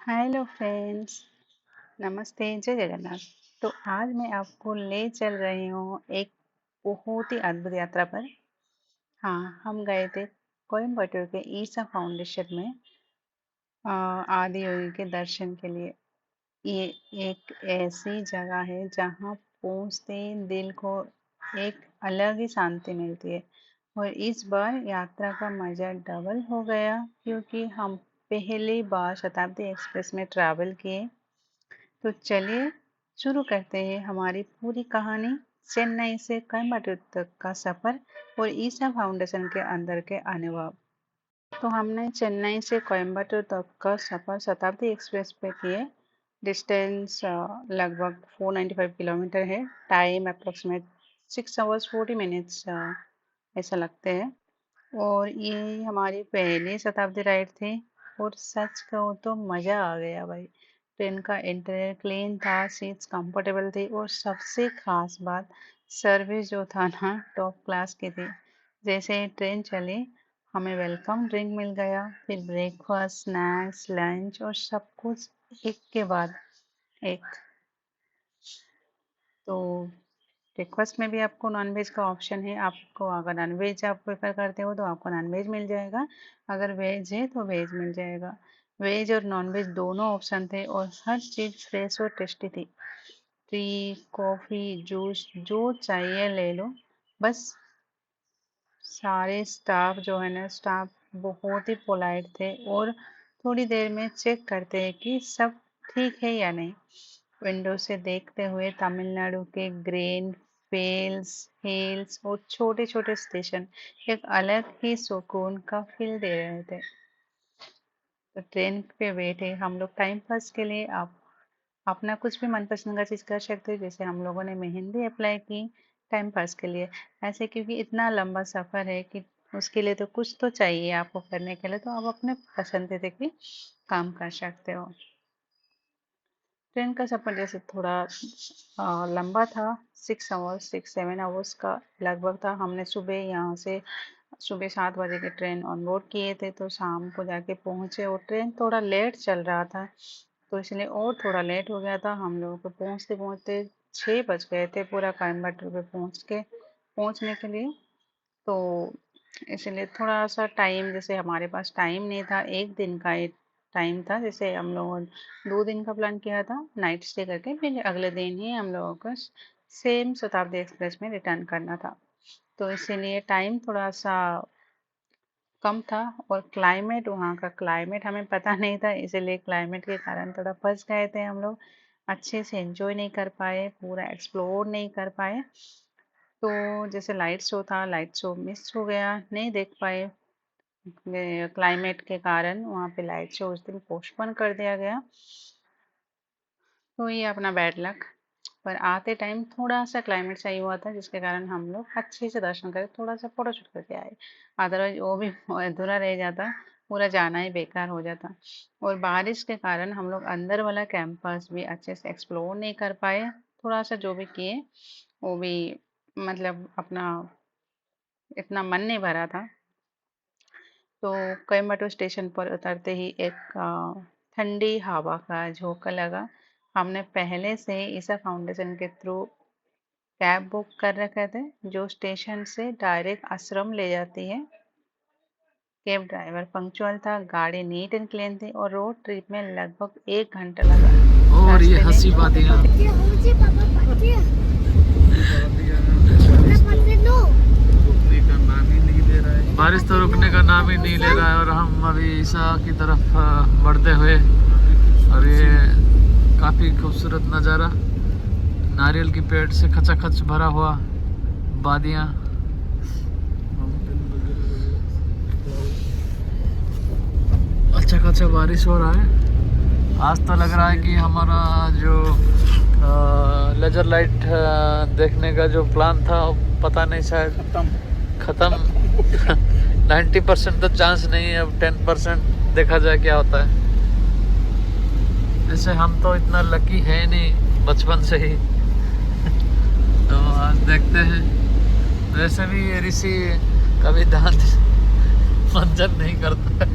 Hello friends, नमस्ते, जय जगन्नाथ। तो आज मैं आपको ले चल रही हूँ एक बहुत ही अद्भुत यात्रा पर। हाँ, हम गए थे कोयम्बटूर के ईसा फाउंडेशन में आदि योगी के दर्शन के लिए। ये एक ऐसी जगह है जहाँ पहुँचते ही दिल को एक अलग ही शांति मिलती है। और इस बार यात्रा का मजा डबल हो गया क्योंकि हम पहली बार शताब्दी एक्सप्रेस में ट्रैवल किए। तो चलिए शुरू करते हैं हमारी पूरी कहानी। चेन्नई से कोयम्बटूर तक का सफर और ईसा फाउंडेशन के अंदर के अनुभव। तो हमने चेन्नई से कोयम्बटूर तक का सफर शताब्दी एक्सप्रेस पे किए। डिस्टेंस लगभग 495 किलोमीटर है। टाइम अप्रोक्सीमेट 6 hours 40 minutes ऐसा लगते हैं। और ये हमारी पहली शताब्दी राइड थी। और सच कहूँ तो मज़ा आ गया भाई। ट्रेन का इंटीरियर क्लीन था, सीट्स कंफर्टेबल थी और सबसे खास बात सर्विस जो था ना टॉप क्लास की थी। जैसे ही ट्रेन चली हमें वेलकम ड्रिंक मिल गया, फिर ब्रेकफास्ट, स्नैक्स, लंच और सब कुछ एक के बाद एक। तो ब्रेकफास्ट में भी आपको नॉनवेज का ऑप्शन है। आपको अगर नॉनवेज आप प्रेफर करते हो तो आपको नॉनवेज मिल जाएगा, अगर वेज है तो वेज मिल जाएगा। वेज और नॉनवेज दोनों ऑप्शन थे और हर चीज़ फ्रेश और टेस्टी थी। टी, कॉफ़ी, जूस जो चाहिए ले लो बस। सारे स्टाफ जो है ना, स्टाफ बहुत ही पोलाइट थे और थोड़ी देर में चेक करते हैं कि सब ठीक है या नहीं। विंडो से देखते हुए तमिलनाडु के ग्रेन फील्ड्स, हिल्स और छोटे छोटे स्टेशन एक अलग ही सुकून का फील दे रहे थे। तो ट्रेन पे बैठे हम लोग टाइम पास के लिए आप अपना कुछ भी मनपसंद का चीज़ कर सकते हो। जैसे हम लोगों ने मेहंदी अप्लाई की टाइम पास के लिए। ऐसे क्योंकि इतना लंबा सफ़र है कि उसके लिए तो कुछ तो चाहिए आपको करने के लिए, तो आप अपने पसंद से भी काम कर सकते हो। ट्रेन का सफ़र जैसे थोड़ा लंबा था। 6 hours 6 7 hours का लगभग था। हमने सुबह यहाँ से सुबह 7 बजे की ट्रेन ऑन बोर्ड किए थे, तो शाम को जाके पहुँचे और ट्रेन थोड़ा लेट चल रहा था, तो इसलिए और थोड़ा लेट हो गया था। हम लोगों को पहुँचते पहुँचते 6 बज गए थे पूरा कोयम्बटूर पे पहुँचने के लिए। तो इसलिए थोड़ा सा टाइम, जैसे हमारे पास टाइम नहीं था, एक दिन का एक टाइम था। जैसे हम लोगों ने 2 दिन का प्लान किया था नाइट स्टे करके, फिर अगले दिन ही हम लोगों को सेम शताब्दी एक्सप्रेस में रिटर्न करना था। तो इसीलिए टाइम थोड़ा सा कम था। और क्लाइमेट, वहाँ का क्लाइमेट हमें पता नहीं था, इसीलिए क्लाइमेट के कारण थोड़ा फंस गए थे हम लोग। अच्छे से एंजॉय नहीं कर पाए, पूरा एक्सप्लोर नहीं कर पाए। तो जैसे लाइट शो था, लाइट शो मिस हो गया, नहीं देख पाए। क्लाइमेट के कारण वहाँ पे लाइट शो उस दिन पोस्टपोन कर दिया गया। तो ये अपना बैड लक। पर आते टाइम थोड़ा सा क्लाइमेट सही हुआ था, जिसके कारण हम लोग अच्छे से दर्शन करे, थोड़ा सा फोटो शूट करके आए। अदरवाइज वो भी अधूरा रह जाता, पूरा जाना ही बेकार हो जाता। और बारिश के कारण हम लोग अंदर वाला कैंपस भी अच्छे से एक्सप्लोर नहीं कर पाए। थोड़ा सा जो भी किए वो भी मतलब अपना इतना मन नहीं भरा था। तो कोयम्बटूर स्टेशन पर उतरते ही एक ठंडी हवा का झोंका लगा। हमने पहले से ही ईसा फाउंडेशन के थ्रू कैब बुक कर रखे थे, जो स्टेशन से डायरेक्ट आश्रम ले जाती है। कैब ड्राइवर पंक्चुअल था, गाड़ी नीट एंड क्लीन थी और रोड ट्रिप में लगभग 1 घंटा लगा। और ये रास्ते में हंसी छोटे वादियाँ, छोटे बारिश तो रुकने का नाम ही नहीं ले रहा है और हम अभी ईसा की तरफ बढ़ते हुए। और ये काफ़ी खूबसूरत नज़ारा, नारियल की पेड़ से खचाखच भरा हुआ वादियाँ। अच्छा खासा बारिश हो रहा है। आज तो लग रहा है कि हमारा जो लेजर लाइट देखने का जो प्लान था, पता नहीं शायद ख़त्म। 90% तो चांस नहीं है, अब 10% देखा जाए क्या होता है। जैसे हम तो इतना लकी है नहीं बचपन से ही। तो आज देखते हैं। वैसे भी ये ऋषि कभी दांत मंजन नहीं करता।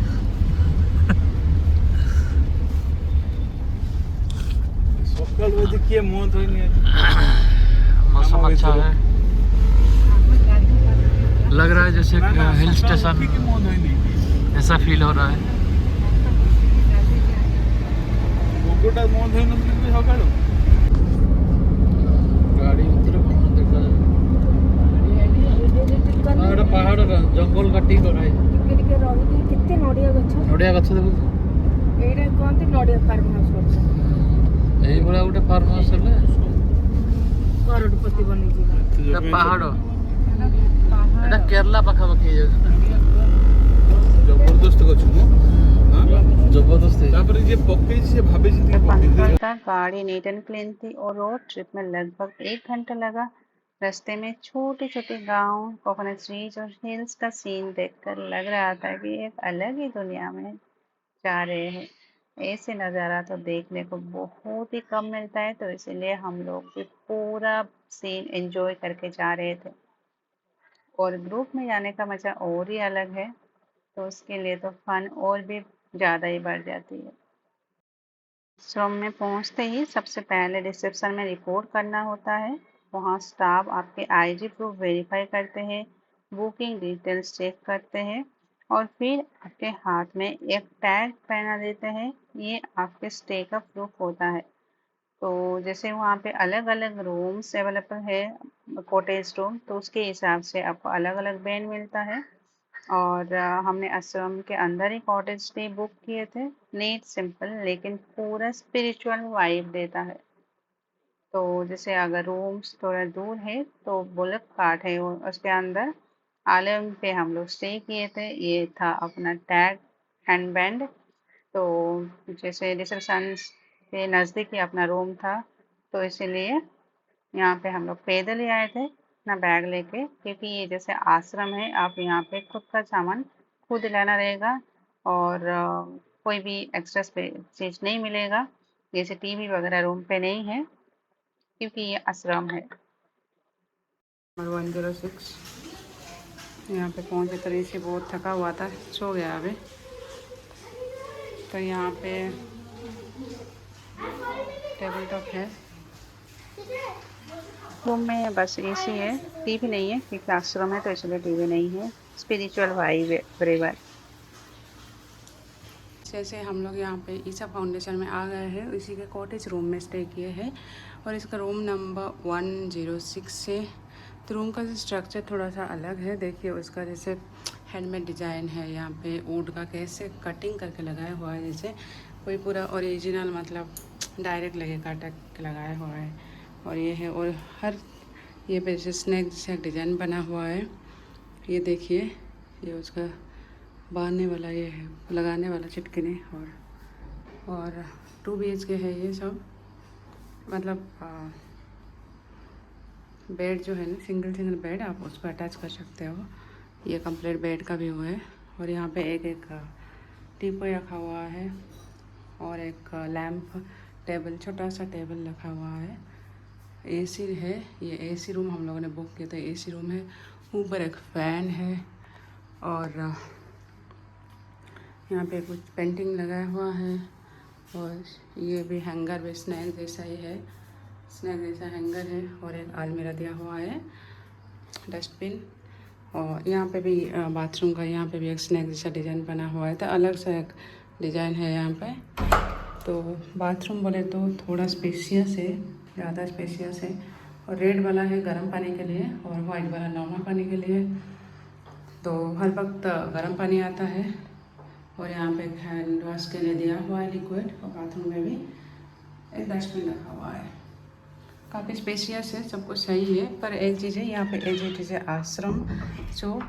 देखिए मौत हुई नहीं मौसम अच्छा है, लग रहा है जैसे हिल स्टेशन ऐसा फील हो रहा है। गाड़ी ଭିतर कौन देखा पाहाड़ जंगल काटी कराई केते नडिया गछ नड़िया गछ देखु एटा कोनते नडिया फार्म हाउस करछ एई भला गोटे फार्म हाउस हेले करोड़पति बनी जी पाहाड़ एटा केरला पाखा पाखी जाय जबरदस्त गछ जबरदस्त है। तापर जे पक्के से भाबे से का गाड़ी नीट एंड क्लीन थी और रोड ट्रिप में लगभग 1 घंटा लगा। रास्ते में छोटे छोटे गांव, कोकोनट ट्रीज और हिल्स का सीन देखकर लग रहा था कि एक अलग ही दुनिया में जा रहे हैं। ऐसे नज़ारा तो देखने को बहुत ही कम मिलता है, तो इसीलिए हम लोग भी पूरा सीन एंजॉय करके जा रहे थे। और ग्रुप में जाने का मज़ा और ही अलग है, तो उसके लिए तो फन और भी ज़्यादा ही बढ़ जाती है। आश्रम में पहुंचते ही सबसे पहले रिसेप्शन में रिपोर्ट करना होता है। वहां स्टाफ आपके आईडी प्रूफ वेरीफाई करते हैं, बुकिंग डिटेल्स चेक करते हैं और फिर आपके हाथ में एक टैग पहना देते हैं। ये आपके स्टे का प्रूफ होता है। तो जैसे वहाँ पे अलग अलग रूम्स अवेलेबल है, कॉटेज रूम, तो उसके हिसाब से आपको अलग अलग बेड मिलता है। और हमने आश्रम के अंदर ही कॉटेज स्टे बुक किए थे। नीट सिंपल लेकिन पूरा स्पिरिचुअल वाइब देता है। तो जैसे अगर रूम्स थोड़ा दूर है तो बुलक कार्ट है उसके अंदर आलम पे हम लोग स्टे किए थे। ये था अपना टैग हैंड बैंड। तो जैसे रिसेप्शन के नज़दीक ही अपना रूम था, तो इसीलिए यहाँ पे हम लोग पैदल ही आए थे अपना बैग लेके, क्योंकि ये जैसे आश्रम है, आप यहाँ पे खुद का सामान खुद लाना रहेगा और कोई भी एक्स्ट्रा चीज़ नहीं मिलेगा। जैसे टीवी वगैरह रूम पे नहीं है, क्योंकि ये आश्रम है। नंबर 106 यहाँ पे पहुँचे तो ऋषि बहुत थका हुआ था, सो गया अभी। तो यहाँ पे टेबल टॉप है, रूम में बस एसी है, टीवी नहीं है क्योंकि आश्रम है तो इसलिए टीवी नहीं है। स्पिरिचुअल वाइब बराबर। जैसे हम लोग यहाँ पे ईसा फाउंडेशन में आ गए हैं, इसी के कॉटेज रूम में स्टे किए हैं और इसका रूम नंबर 106 है। तो रूम का स्ट्रक्चर थोड़ा सा अलग है। देखिए उसका जैसे हैंडमेड डिज़ाइन है, यहाँ पे वुड का कैसे कटिंग करके लगाया हुआ है, जैसे कोई पूरा ओरिजिनल मतलब डायरेक्ट लगे काटा के लगाया हुआ है। और ये है, और हर ये पे जैसे स्नैक जैसे डिज़ाइन बना हुआ है। ये देखिए, ये उसका बांधने वाला ये है, लगाने वाला चिटकने। और 2 BHK है ये सब, मतलब बेड जो है ना, सिंगल बेड आप उसको अटैच कर सकते हो। ये कंप्लीट बेड का व्यू है। और यहाँ पे एक टीपॉय रखा हुआ है और एक लैंप टेबल, छोटा सा टेबल रखा हुआ है। एसी है, ये एसी रूम हम लोगों ने बुक किया था, एसी रूम है। ऊपर एक फ़ैन है और यहाँ पे कुछ पेंटिंग लगाया हुआ है। और ये भी हैंगर भी स्नैक जैसा ही है, स्नैक जैसा हैंगर है। और एक अलमीरा दिया हुआ है, डस्टबिन। और यहाँ पे भी बाथरूम का, यहाँ पे भी एक स्नैक जैसा डिज़ाइन बना हुआ है, तो अलग सा एक डिज़ाइन है यहाँ पे। तो बाथरूम बोले तो थोड़ा स्पेशियस है, ज़्यादा स्पेशियस है। और रेड वाला है गर्म पानी के लिए और वाइट वाला नॉर्मल पानी के लिए। तो हर वक्त गर्म पानी आता है। और यहाँ पे हैंड वॉश के लिए दिया हुआ है लिक्विड। और बाथरूम में भी एक डस्टबिन रखा हुआ है। काफ़ी स्पेशियस है, सब कुछ सही है। पर एक चीज़ है यहाँ पे, as it is ashram, so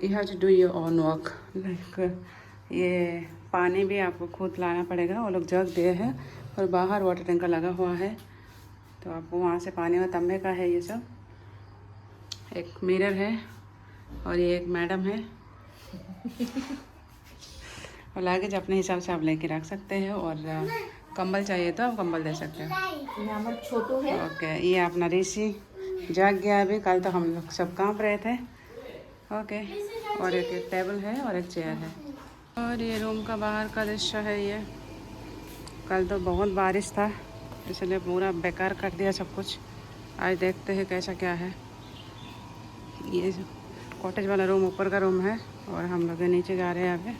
you have to do your own work. Like ये पानी भी आपको खुद लाना पड़ेगा, वो लोग जग दिए हैं। और बाहर वाटर टैंकर लगा हुआ है, तो आपको वहाँ से पानी और तंबे का है ये सब। एक मिरर है और ये एक मैडम है। और लगेज अपने हिसाब से आप लेके रख सकते हैं। और कंबल चाहिए तो आप कंबल दे सकते हो। छोटू है। ओके, ये अपना ऋषि जाग गया अभी, कल तो हम लोग सब कांप रहे थे। ओके, और एक टेबल है और एक चेयर है। और ये रूम का बाहर का दृश्य है। ये कल तो बहुत बारिश था, इसलिए पूरा बेकार कर दिया सब कुछ। आज देखते हैं कैसा क्या है। ये कॉटेज वाला रूम ऊपर का रूम है और हम लोग नीचे जा रहे हैं अभी।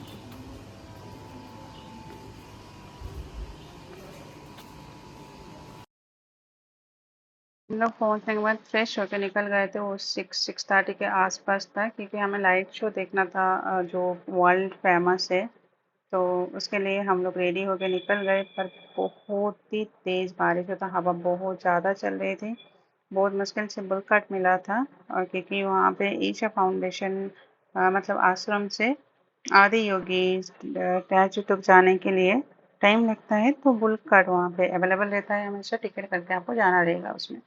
हम लोग पहुँचने के बाद फ्रेश होकर निकल गए थे। वो 6:30 के आसपास था, क्योंकि हमें लाइट शो देखना था जो वर्ल्ड फेमस है। तो उसके लिए हम लोग रेडी होकर निकल गए, पर बहुत ही तेज़ बारिश होता, हवा बहुत ज़्यादा चल रही थी। बहुत मुश्किल से बुल कट मिला था। और क्योंकि वहाँ पे ईशा फाउंडेशन मतलब आश्रम से आदि योगी स्टैचू तक जाने के लिए टाइम लगता है, तो बुल कट वहाँ पे अवेलेबल रहता है। हमेशा टिकट करके आपको जाना रहेगा उसमें।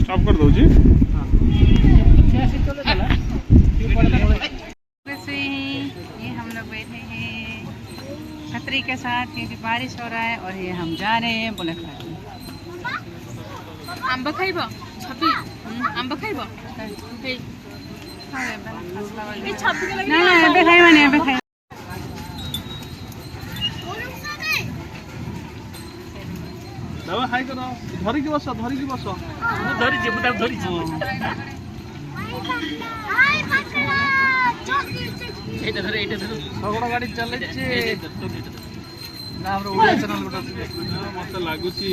स्टॉप कर दो जी। वैसे ही ये हम लोग बैठे हैं छतरी के साथ, क्योंकि बारिश हो रहा है। और ये हम जा रहे हैं बुलेट घाट में। आंबा खाइब छबी आंबा खाइब ना ना ଏବେ ଖାଇବାନି, ଏବେ ଖାଇ दादा हाय करो, धरिकी बस, धरिकी बस। धरिଛି ମୁଁ ତାକୁ ଧରିଛି ଏଇଟା ଧର ଶଗଡ଼ ଗାଡ଼ି ଚାଲିଛି ନା ଆମର ଓଡ଼ିଆ ଚ୍ୟାନେଲ ଗୋଟେ ଅଛି। ମତେ ଲାଗୁଛି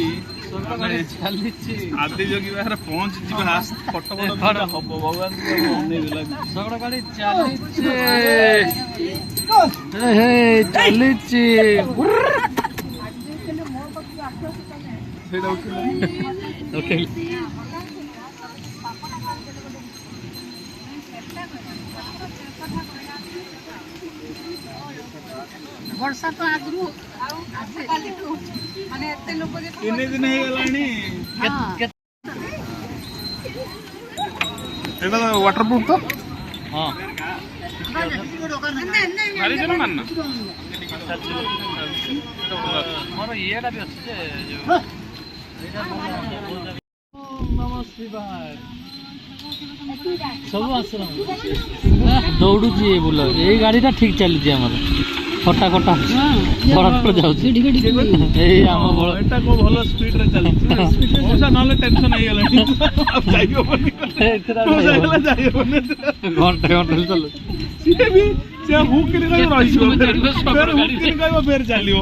ଶଗଡ଼ ଗାଡ଼ି ଚାଲିଛି ଆଦି ଯୋଗୀ ବାହାରେ ପହଞ୍ଚି ଯିବା ଫଟୋ ଫଟୋ ହବ ଭଗବାନ ଶଗଡ଼ ଗାଡ଼ି ଚାଲିଛି ଚାଲିଛି ସେଇଟା ଓକେ ବର୍ଷା ତ ଆଗରୁ କାଲିଠୁ ମାନେ ଏତେ ଲୋକ ଯେ 3 ଦିନ ହେଇଗଲାଣି। ଏଇଟା ୱାଟର ପ୍ରୁଫ୍ ତ? ହଁ ମାରିଦେଲ ମାନ ମୋର ଇଏଟା ବି ଅଛି ଯେ ନମ ଶିବାୟ ସବୁ ଆଶ୍ରମ ଦୌଡୁଛି ଏ ବୁଲ। ଏଇ ଗାଡ଼ିଟା ଠିକ ଚାଲିଛି ଆମର କଟା କଟା ବରଫ ଯାଉଛି ଏଇ ଆମ ବଳ ଏଟା କୋ ଭଲ ସ୍ପିଡ୍ ରେ ଚାଲିଛି। ବର୍ଷା ନହେଲେ ଟେନସନ ହେଇଗଲାଣି। ଆଉ ଯାଇ ହବନି, ଯାଇ ହବନି। ଘଣ୍ଟେ ଘଣ୍ଟେ ଚାଲୁଛି ସିଏ ବି ସେ ହୁକ୍ କିନି କହିବ ରହିଯିବ, ଫେର ହୁକ୍ କିନି କହିବ ଫେର ଚାଲିବ।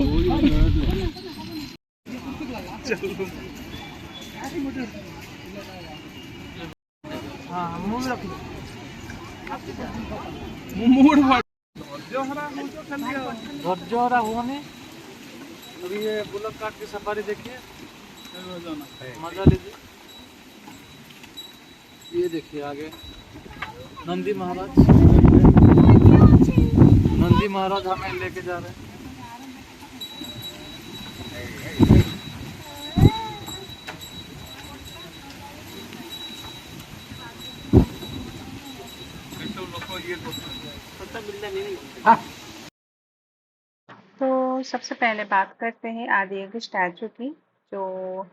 मुड धैर्य हुआ नहीं। अभी ये बुलक काट की सफारी देखिए, मजा लीजिए। ये देखिए आगे नंदी महाराज, नंदी महाराज हमें लेके जा रहे हैं। तो सबसे पहले बात करते हैं आदियोगी स्टैचू की, जो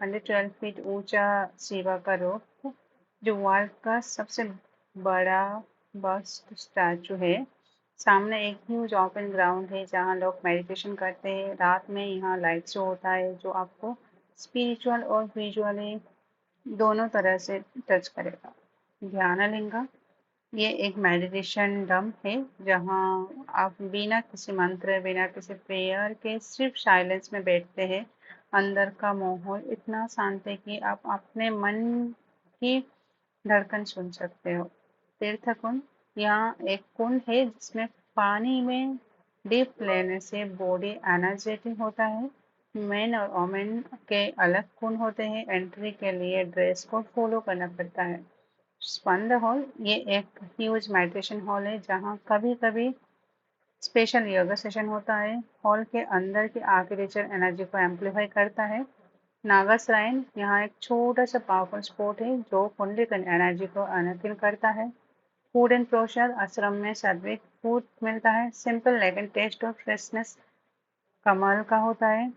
112 फीट ऊंचा शिवा का रूप, जो वर्ल्ड का सबसे बड़ा बस्ट स्टैचू है। सामने एक ह्यूज ओपन ग्राउंड है जहां लोग मेडिटेशन करते हैं। रात में यहाँ लाइट शो होता है, जो आपको स्पिरिचुअल और विजुअली दोनों तरह से टच करेगा। ध्यानलिंगा, ये एक मेडिटेशन डम है जहाँ आप बिना किसी मंत्र, बिना किसी प्रेयर के सिर्फ साइलेंस में बैठते हैं। अंदर का माहौल इतना शांत है कि आप अपने मन की धड़कन सुन सकते हो। तीर्थ कुंड, यहाँ एक कुंड है जिसमें पानी में डिप लेने से बॉडी एनर्जेटिक होता है। मेन और वोमेन के अलग कुंड होते हैं। एंट्री के लिए ड्रेस कोड फॉलो करना पड़ता है। स्पंद हॉल, ये एक ह्यूज मेडिटेशन हॉल है जहाँ कभी कभी स्पेशल योगा सेशन होता है। हॉल के अंदर की आर्किटेक्चर एनर्जी को एम्पलीफाई करता है। नागा श्राइन, यहाँ एक छोटा सा पावरफुल स्पॉट है जो कुंडलिनी एनर्जी को अनकिल करता है। फूड एंड प्रसाद, आश्रम में सात्विक फूड मिलता है, सिंपल लेकिन टेस्ट और फ्रेशनेस कमाल का होता है।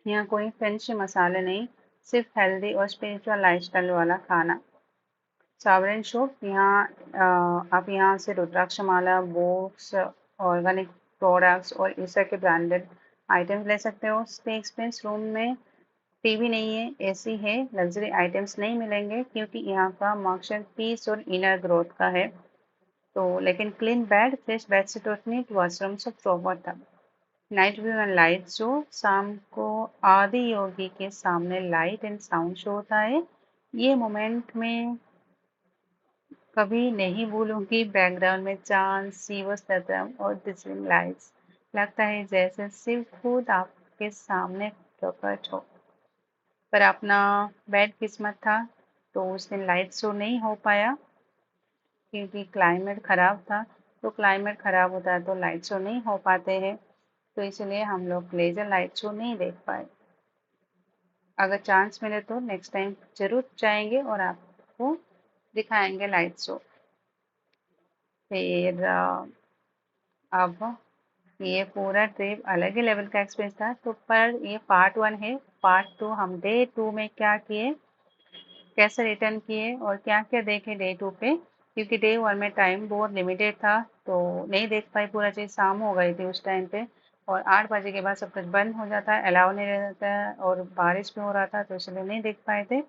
यहाँ कोई फैंसी मसाले नहीं, सिर्फ हेल्दी और स्पिरिचुअल लाइफस्टाइल वाला खाना। सावरन शॉप, यहाँ आप यहाँ से रुद्राक्ष माला, बुक्स, ऑर्गेनिक प्रोडक्ट्स और इस तरह के ब्रांडेड आइटम्स ले सकते हो। स्टे एक्सपीरियंस रूम में टीवी नहीं है, एसी है, लग्जरी आइटम्स नहीं मिलेंगे क्योंकि यहाँ का मकसद पीस और इनर ग्रोथ का है। तो लेकिन क्लीन बेड, फ्रेश बेडशीट और नीट वॉशरूम सब प्रॉपर था। Night view and light show, शाम को आदि योगी के सामने लाइट एंड साउंड शो होता है। ये मोमेंट में कभी नहीं भूलूंगी। बैकग्राउंड में चांद, शिव स्तोत्रम और डिजिटल लाइट्स, लगता है जैसे शिव खुद आपके सामने प्रकट हो। पर अपना बैड किस्मत था, तो उस दिन लाइट शो नहीं हो पाया क्योंकि क्लाइमेट खराब था। तो क्लाइमेट खराब होता है तो लाइट शो नहीं हो पाते हैं, तो इसलिए हम लोग लेजर लाइट शो नहीं देख पाए। अगर चांस मिले तो नेक्स्ट टाइम जरूर जाएंगे और आपको दिखाएंगे लाइट शो। फिर अब ये पूरा ट्रिप अलग ही लेवल का एक्सपीरियंस था। तो पर ये पार्ट 1 है। पार्ट 2 हम डे 2 में क्या किए, कैसे रिटर्न किए और क्या क्या देखे डे 2 पे, क्योंकि डे 1 में टाइम बहुत लिमिटेड था तो नहीं देख पाई पूरा चीज़। शाम हो गई थी उस टाइम पे और 8 बजे के बाद सब कुछ बंद हो जाता है, अलाउ नहीं रहता है और बारिश भी हो रहा था तो इसलिए नहीं देख पाए थे।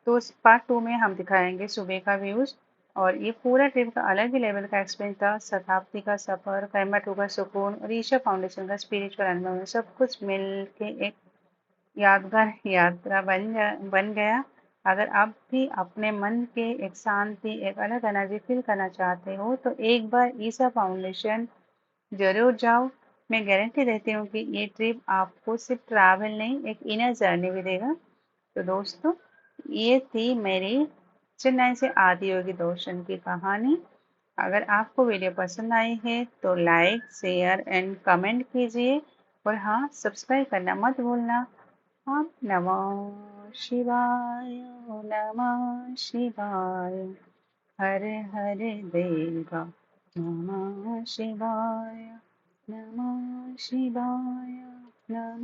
तो उस पार्ट 2 में हम दिखाएंगे सुबह का व्यूज। और ये पूरा ट्रिप का अलग ही लेवल का एक्सपीरियंस था। शताब्दी का सफर, कैमटू का सुकून और ईशा फाउंडेशन का स्पिरिचुअल अनुभव में सब कुछ मिल के एक यादगार यात्रा बन गया। अगर आप भी अपने मन के एक शांति, एक अलग एनर्जी फील करना चाहते हो तो एक बार ईशा फाउंडेशन जरूर जाओ। मैं गारंटी देती हूँ कि ये ट्रिप आपको सिर्फ ट्रैवल नहीं, एक इनर जर्नी भी देगा। तो दोस्तों, ये थी मेरी चेन्नई से आदियोगी दर्शन की कहानी। अगर आपको वीडियो पसंद आई है तो लाइक, शेयर एंड कमेंट कीजिए और हाँ, सब्सक्राइब करना मत भूलना। हाँ, नमः शिवाय, नमः शिवाय, हर हर देवा, नमः शिवाय, नमः शिवाय, नमः